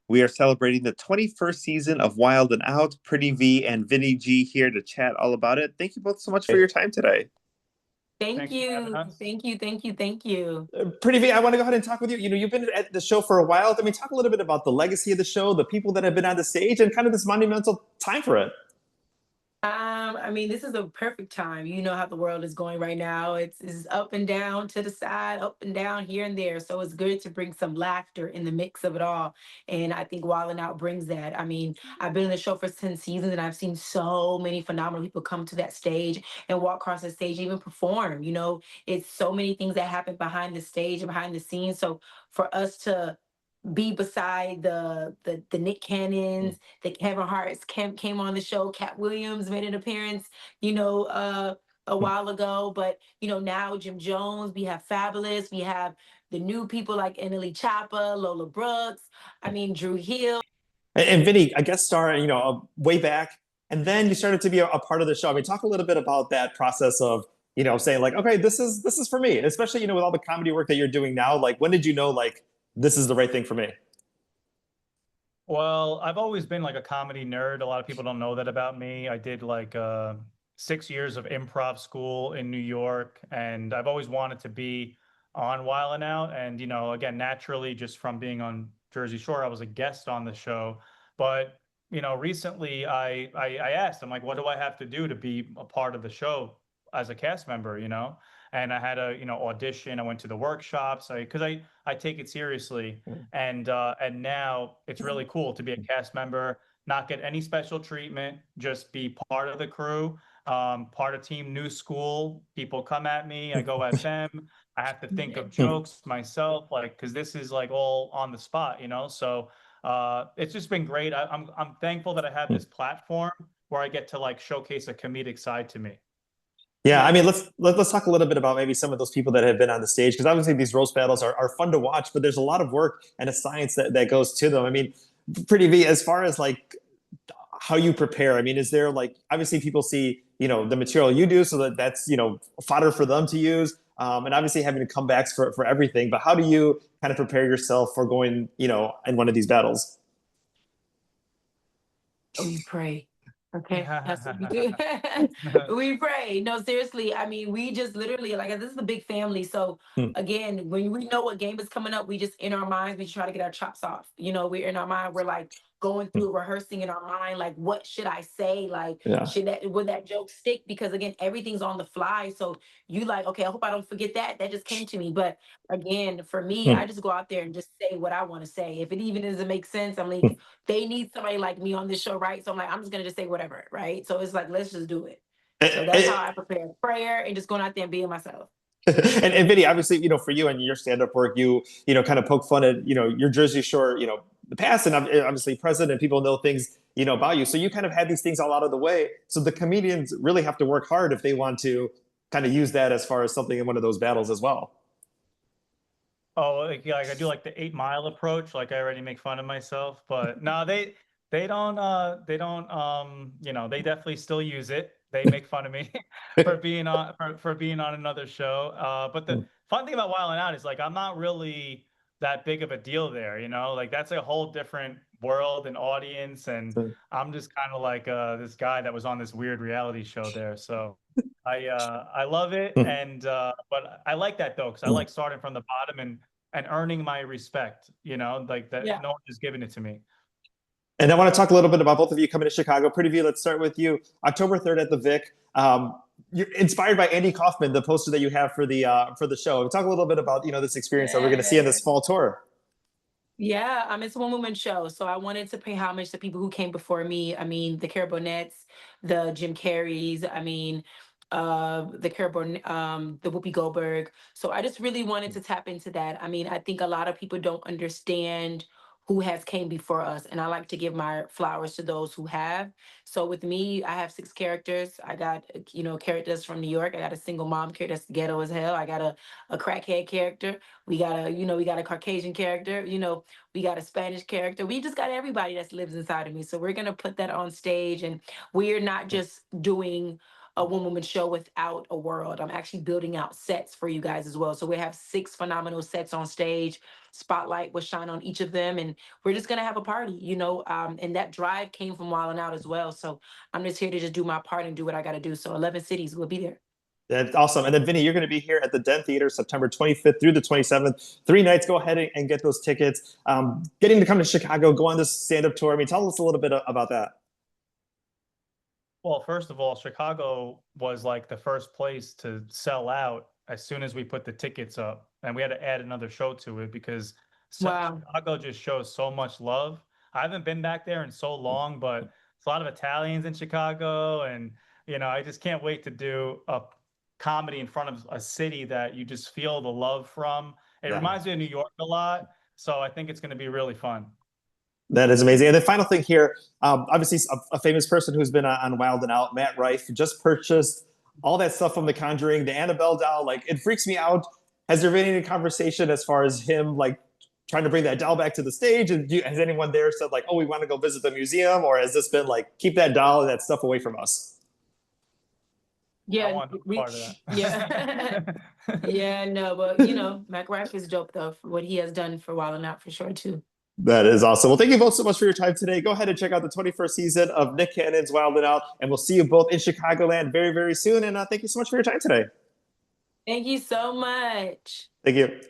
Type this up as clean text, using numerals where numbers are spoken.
We are celebrating the 21st season of Wild and Out. Pretty V and Vinny G here to chat all about it. Thank you both so much for your time today. Thank Thanks for having you. us. Thank you. Thank you. Thank you. Pretty V, I want to go ahead and talk with you. You've been at the show for a while. I mean, talk a little bit about the legacy of the show, the people that have been on the stage, and kind of this monumental time for it. I mean, this is a perfect time. You know how the world is going right now. It's up and down to the side, up and down here and there. So it's good to bring some laughter in the mix of it all. And I think Wild 'N Out brings that. I mean, I've been in the show for 10 seasons and I've seen so many phenomenal people come to that stage and walk across the stage, even perform. It's so many things that happen behind the stage and behind the scenes. So for us to be beside the Nick Cannons, the Kevin Hart's came on the show. Cat Williams made an appearance, a while ago. But now Jim Jones, we have Fabulous, we have the new people like Annalie Chapa, Lola Brooks. I mean Drew Hill. And Vinny, a guest star, way back, and then you started to be a part of the show. I mean, talk a little bit about that process of, saying like, okay, this is for me, especially, with all the comedy work that you're doing now. Like, when did you know, like, this is the right thing for me? Well, I've always been like a comedy nerd. A lot of people don't know that about me. I did like 6 years of improv school in New York, and I've always wanted to be on Wild 'N Out. And, again, naturally, just from being on Jersey Shore, I was a guest on the show. But, recently I asked, I'm like, what do I have to do to be a part of the show as a cast member? And I had a, audition. I went to the workshops because I take it seriously. And now it's really cool to be a cast member, not get any special treatment, just be part of the crew, part of Team New School. People come at me, I go at them. I have to think of jokes myself, like, because this is like all on the spot. So it's just been great. I'm thankful that I have this platform where I get to like showcase a comedic side to me. Yeah, I mean, let's talk a little bit about maybe some of those people that have been on the stage, because obviously these roast battles are fun to watch, but there's a lot of work and a science that goes to them. I mean, Pretty V, as far as like how you prepare, I mean, is there like, obviously people see the material you do, so that's fodder for them to use, and obviously having comebacks for everything. But how do you kind of prepare yourself for going in one of these battles? We pray. Okay, that's what we do. We pray. No, seriously. I mean, we just literally like this is a big family. So Hmm. again, when we know what game is coming up, we just in our minds we try to get our chops off. We're in our mind. We're like going through rehearsing in our mind. Like, what should I say? Like, Yeah. would that joke stick? Because again, everything's on the fly. So you like, okay, I hope I don't forget that. That just came to me. But again, for me, I Hmm. just go out there and just say what I want to say. If it even doesn't make sense, I'm like, they need somebody like me on this show, right? So I'm like, I'm just gonna just say whatever, right? So it's like, let's just do it. So that's how I prepare prayer and just going out there and being myself. And Vinny, obviously, for you and your stand-up work, you kind of poke fun at, your Jersey Shore, the past, and obviously present, and people know things, about you. So you kind of had these things all out of the way. So the comedians really have to work hard if they want to kind of use that as far as something in one of those battles as well. Oh, like I do like the 8 Mile approach. Like I already make fun of myself, but no, they don't they definitely still use it. They make fun of me for being on for being on another show. But the fun thing about Wild 'N Out is like I'm not really that big of a deal there. Like that's a whole different world and audience, and I'm just kind of like this guy that was on this weird reality show there. So I love it, and but I like that though because I like starting from the bottom and earning my respect. Like that Yeah. no one is giving it to me. And I want to talk a little bit about both of you coming to Chicago. Pretty V, let's start with you. October 3rd at the Vic. You're inspired by Andy Kaufman, the poster that you have for the show. Talk a little bit about this experience that we're going to see on this fall tour. Yeah, it's a one-woman show, so I wanted to pay homage to people who came before me. I mean, the Cara Bonets, the Jim Carreys. I mean, the the Whoopi Goldberg. So I just really wanted to tap into that. I mean, I think a lot of people don't understand who has came before us, and I like to give my flowers to those who have. So with me, I have 6 characters. I got characters from New York. I got a single mom character that's ghetto as hell. I got a crackhead character. We got a Caucasian character. We got a Spanish character. We just got everybody that lives inside of me. So we're gonna put that on stage, and we're not just doing a one-woman show without a world. I'm actually building out sets for you guys as well. So we have 6 phenomenal sets on stage. Spotlight will shine on each of them, and we're just gonna have a party, you know. And that drive came from Wildin' Out as well. So I'm just here to just do my part and do what I got to do. So 11 cities will be there. That's awesome. And then Vinny, you're going to be here at the Den Theater September 25th through the 27th. 3 nights. Go ahead and get those tickets. Getting to come to Chicago, go on this stand-up tour. I mean, tell us a little bit about that. Well, first of all, Chicago was like the first place to sell out as soon as we put the tickets up, and we had to add another show to it because Wow. Chicago just shows so much love. I haven't been back there in so long, but it's a lot of Italians in Chicago, and I just can't wait to do a comedy in front of a city that you just feel the love from. It reminds me of New York a lot, so I think it's going to be really fun. That is amazing. And the final thing here, obviously a famous person who's been on Wild and Out, Matt Rife, just purchased all that stuff from The Conjuring, the Annabelle doll. Like, it freaks me out. Has there been any conversation as far as him, like, trying to bring that doll back to the stage? And has anyone there said, like, oh, we want to go visit the museum? Or has this been like, keep that doll and that stuff away from us? Yeah, I want no part of that. yeah. Yeah, no, but Mac Rife is dope though for what he has done for Wild 'N Out for sure too. That is awesome. Well, thank you both so much for your time today. Go ahead and check out the 21st season of Nick Cannon's Wild 'N Out, and we'll see you both in Chicagoland very, very soon. And thank you so much for your time today. Thank you so much. Thank you.